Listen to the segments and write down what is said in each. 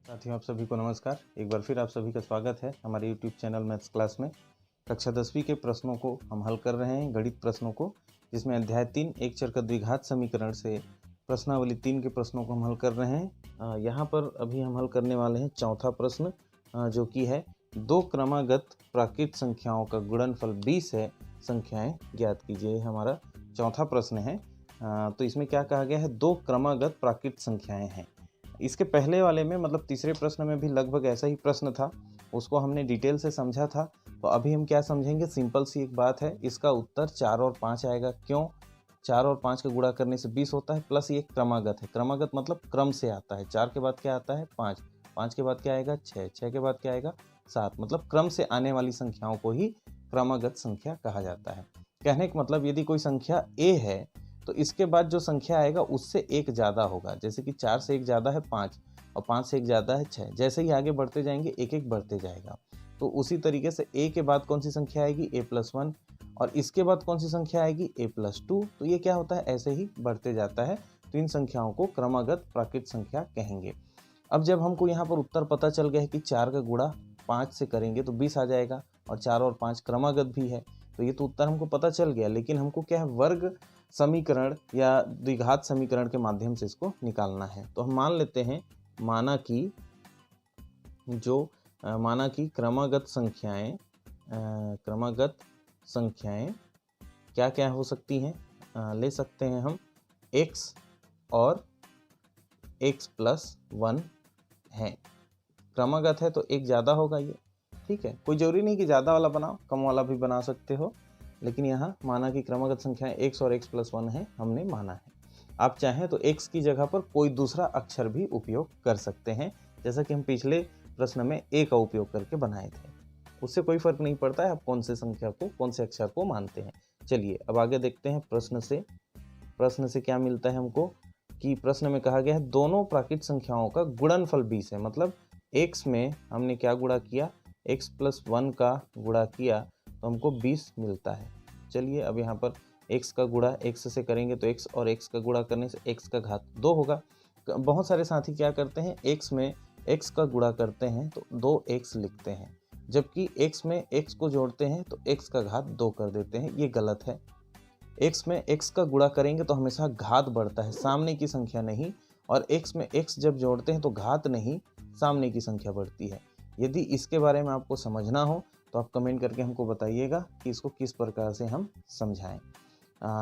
साथियों, आप सभी को नमस्कार। एक बार फिर आप सभी का स्वागत है हमारे YouTube चैनल मैथ्स क्लास में। कक्षा 10वीं के प्रश्नों को हम हल कर रहे हैं, गणित प्रश्नों को, जिसमें अध्याय 3 एक चर का द्विघात समीकरण से प्रश्नावली 3 के प्रश्नों को हम हल कर रहे हैं। यहाँ पर अभी हम हल करने वाले हैं चौथा प्रश्न, जो कि है दो क्रमागत प्राकृत संख्याओं का गुणनफल 20 है, संख्याएं ज्ञात कीजिए। हमारा चौथा प्रश्न है। तो इसमें क्या कहा गया है, दो क्रमागत प्राकृत संख्याएं हैं। इसके पहले वाले में मतलब तीसरे प्रश्न में भी लगभग ऐसा ही प्रश्न था, उसको हमने डिटेल से समझा था। तो अभी हम क्या समझेंगे, सिंपल सी एक बात है, इसका उत्तर 4 और 5 आएगा। क्यों? 4 और 5 का गुणा करने से 20 होता है, प्लस ये क्रमागत है। क्रमागत मतलब क्रम से आता है। 4 के बाद क्या आता है? 5, 5 के बाद क्या आएगा? 6, 6 के बाद क्या आएगा? 7। मतलब क्रम से आने वाली संख्याओं को ही क्रमागत संख्या कहा जाता है। कहने का मतलब, यदि कोई संख्या a है तो इसके बाद जो संख्या आएगा उससे एक ज़्यादा होगा। जैसे कि 4 से एक ज़्यादा है 5 और 5 से एक ज़्यादा है 6। जैसे ही आगे बढ़ते जाएंगे एक एक बढ़ते जाएगा। तो उसी तरीके से a के बाद कौन सी संख्या आएगी? a+1। और इसके बाद कौन सी संख्या आएगी? a+2। तो ये क्या होता है, ऐसे ही बढ़ते जाता है। तो इन संख्याओं को क्रमागत प्राकृत संख्या कहेंगे। अब जब हमको यहाँ पर उत्तर पता चल गया है कि 4 का गुणा 5 से करेंगे तो 20 आ जाएगा, और 4 और 5 क्रमागत भी है, तो ये तो उत्तर हमको पता चल गया। लेकिन हमको क्या है, वर्ग समीकरण या द्विघात समीकरण के माध्यम से इसको निकालना है। तो हम मान लेते हैं, माना कि क्रमागत संख्याएं क्या क्या हो सकती हैं। ले सकते हैं हम x और x+1 है। क्रमागत है तो एक ज़्यादा होगा ये, ठीक है। कोई जरूरी नहीं कि ज़्यादा वाला बनाओ, कम वाला भी बना सकते हो। लेकिन यहाँ माना कि क्रमागत संख्याएं x और x+1 है, हमने माना है। आप चाहें तो x की जगह पर कोई दूसरा अक्षर भी उपयोग कर सकते हैं, जैसा कि हम पिछले प्रश्न में a का उपयोग करके बनाए थे। उससे कोई फर्क नहीं पड़ता है आप कौन से संख्या को, कौन से अक्षर को मानते हैं। चलिए अब आगे देखते हैं प्रश्न से क्या मिलता है हमको, कि प्रश्न में कहा गया है दोनों प्राकृत संख्याओं का गुणनफल 20 है। मतलब x में हमने क्या गुणा किया, x+1 का गुणा किया तो हमको 20 मिलता है। चलिए अब यहाँ पर x का गुणा x से करेंगे तो x और x का गुणा करने से x का घात 2 होगा। बहुत सारे साथी क्या करते हैं, x में x का गुणा करते हैं तो 2x लिखते हैं, जबकि x में x को जोड़ते हैं तो x का घात 2 कर देते हैं। ये गलत है। x में x का गुणा करेंगे तो हमेशा घात बढ़ता है, सामने की संख्या नहीं। और x में x जब जोड़ते हैं तो घात नहीं, सामने की संख्या बढ़ती है। यदि इसके बारे में आपको समझना हो तो आप कमेंट करके हमको बताइएगा कि इसको किस प्रकार से हम समझाएं,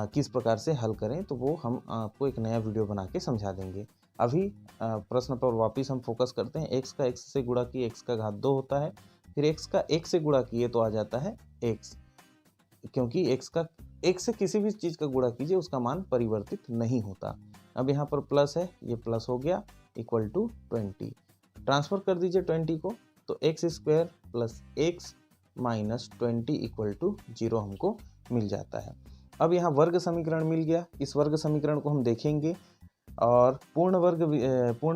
किस प्रकार से हल करें, तो वो हम आपको एक नया वीडियो बना के समझा देंगे। अभी प्रश्न पर वापस हम फोकस करते हैं। x का x से गुणा किए x का घात 2 होता है, फिर x का x से गुणा किए तो आ जाता है x, क्योंकि x से किसी भी चीज़ का गुणा कीजिए उसका मान परिवर्तित नहीं होता। अब यहाँ पर प्लस है, ये प्लस हो गया, इक्वल टू 20। ट्रांसफर कर दीजिए 20 को, तो x² + x - 20 इक्वल टू 0 हमको मिल जाता है। अब यहाँ वर्ग समीकरण मिल गया। इस वर्ग समीकरण को हम देखेंगे और पूर्ण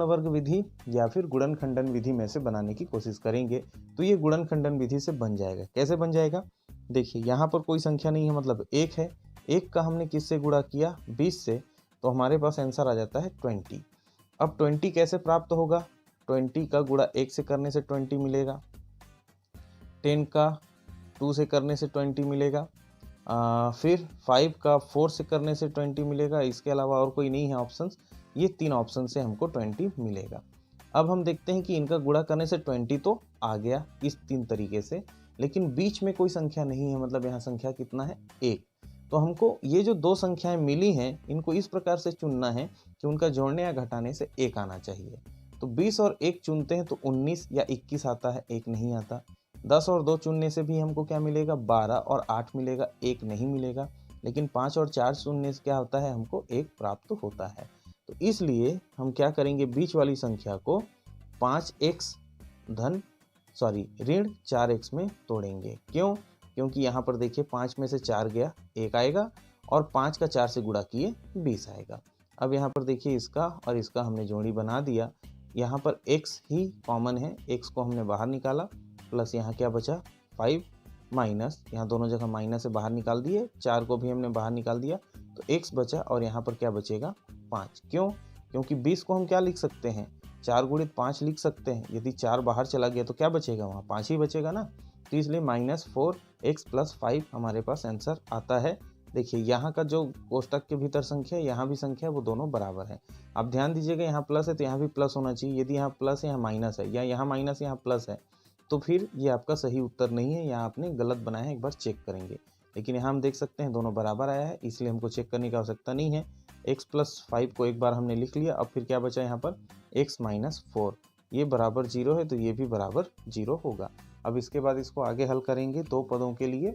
वर्ग विधि या फिर गुणनखंडन विधि में से बनाने की कोशिश करेंगे। तो ये गुणनखंडन विधि से बन जाएगा। कैसे बन जाएगा, देखिए यहाँ पर कोई संख्या नहीं है, मतलब 1 है। 1 का हमने किससे गुणा किया? 20 से, तो हमारे पास आंसर आ जाता है 20। अब 20 कैसे प्राप्त होगा? 20 का गुणा 1 से करने से 20 मिलेगा, 10 का 2 से करने से 20 मिलेगा, फिर 5 का 4 से करने से 20 मिलेगा। इसके अलावा और कोई नहीं है ऑप्शंस। ये 3 ऑप्शन से हमको 20 मिलेगा। अब हम देखते हैं कि इनका गुणा करने से 20 तो आ गया इस 3 तरीके से, लेकिन बीच में कोई संख्या नहीं है। मतलब यहाँ संख्या कितना है? 1। तो हमको ये जो दो संख्याएं मिली हैं, इनको इस प्रकार से चुनना है कि उनका जोड़ने या घटाने से 1 आना चाहिए। तो 20 और 1 चुनते हैं तो 19 या 21 आता है, 1 नहीं आता। 10 और 2 चुनने से भी हमको क्या मिलेगा? 12 और 8 मिलेगा, 1 नहीं मिलेगा। लेकिन 5 और 4 चुनने से क्या होता है? हमको 1 प्राप्त होता है। तो इसलिए हम क्या करेंगे, बीच वाली संख्या को 5x ऋण 4x में तोड़ेंगे। क्यों? क्योंकि यहाँ पर देखिए 5 में से 4 गया, 1 आएगा, और 5 का 4 से गुणा किए 20 आएगा। अब यहाँ पर देखिए इसका और इसका हमने जोड़ी बना दिया। यहाँ पर x ही कॉमन है, x को हमने बाहर निकाला, प्लस यहाँ क्या बचा? 5 माइनस, यहाँ दोनों जगह माइनस से बाहर निकाल दिए, 4 को भी हमने बाहर निकाल दिया, तो x बचा और यहाँ पर क्या बचेगा? 5। क्यों? क्योंकि 20 को हम क्या लिख सकते हैं? 4 गुणित 5 लिख सकते हैं। यदि 4 बाहर चला गया तो क्या बचेगा, वहाँ 5 ही बचेगा ना। तो इसलिए -4x + 5 हमारे पास आंसर आता है। देखिए यहाँ का जो कोष्टक के भीतर संख्या है, यहाँ भी संख्या है, वो दोनों बराबर है। अब ध्यान दीजिएगा यहाँ प्लस है तो यहाँ भी प्लस होना चाहिए। यदि यहाँ प्लस है यहाँ माइनस है, या यहाँ माइनस यहाँ प्लस है, तो फिर ये आपका सही उत्तर नहीं है, यहाँ आपने गलत बनाया है। एक बार चेक करेंगे। लेकिन यहाँ हम देख सकते हैं दोनों बराबर आया है, इसलिए हमको चेक करने की आवश्यकता नहीं है। x + 5 को एक बार हमने लिख लिया। अब फिर क्या बचा यहाँ पर, x - 4, ये बराबर 0 है, तो ये भी बराबर 0 होगा। अब इसके बाद इसको आगे हल करेंगे दो पदों के लिए।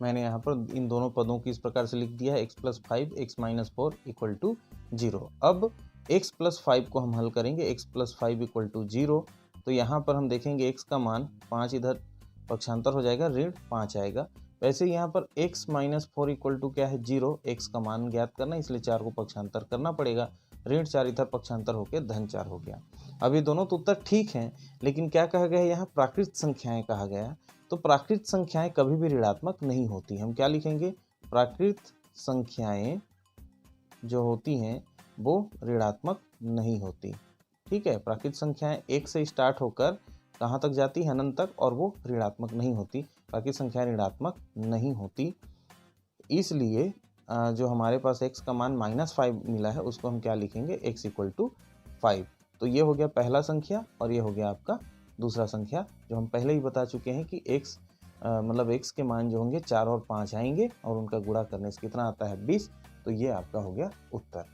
मैंने यहाँ पर इन दोनों पदों की इस प्रकार से लिख दिया है, x + 5 x - 4 = 0। अब x + 5 को हम हल करेंगे, x + 5 = 0। तो यहाँ पर हम देखेंगे x का मान 5 इधर पक्षांतर हो जाएगा, ऋण 5 आएगा। वैसे यहाँ पर x - 4 = क्या है, 0। x का मान ज्ञात करना, इसलिए 4 को पक्षांतर करना पड़ेगा। ऋण 4 इधर पक्षांतर होकर -4 हो गया। अब ये दोनों तो उत्तर ठीक हैं, लेकिन क्या कहा गया है, यहाँ प्राकृत संख्याएं कहा गया। तो प्राकृत संख्याएं कभी भी ऋणात्मक नहीं होती। हम क्या लिखेंगे, प्राकृत संख्याएं जो होती हैं वो ऋणात्मक नहीं होती। ठीक है, प्राकृत संख्याएं 1 से स्टार्ट होकर कहाँ तक जाती है, अनंत तक, और वो ऋणात्मक नहीं होती। प्राकृत संख्याएं ऋणात्मक नहीं होती। इसलिए जो हमारे पास x का मान -5 मिला है, उसको हम क्या लिखेंगे, x = 5। तो ये हो गया पहला संख्या, और ये हो गया आपका दूसरा संख्या, जो हम पहले ही बता चुके हैं कि x मतलब x के मान जो होंगे 4 और 5 आएंगे, और उनका गुणा करने से कितना आता है, 20। तो ये आपका हो गया उत्तर।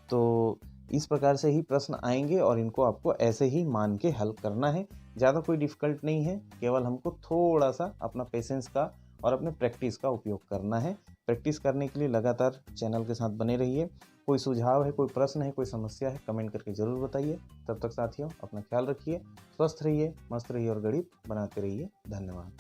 तो इस प्रकार से ही प्रश्न आएंगे, और इनको आपको ऐसे ही मान के हल करना है। ज़्यादा कोई डिफ़िकल्ट नहीं है, केवल हमको थोड़ा सा अपना पेशेंस का और अपने प्रैक्टिस का उपयोग करना है। प्रैक्टिस करने के लिए लगातार चैनल के साथ बने रहिए। कोई सुझाव है, कोई प्रश्न है, कोई समस्या है, कमेंट करके ज़रूर बताइए। तब तक साथियों, अपना ख्याल रखिए, स्वस्थ रहिए, मस्त रहिए और गणित बनाते रहिए। धन्यवाद।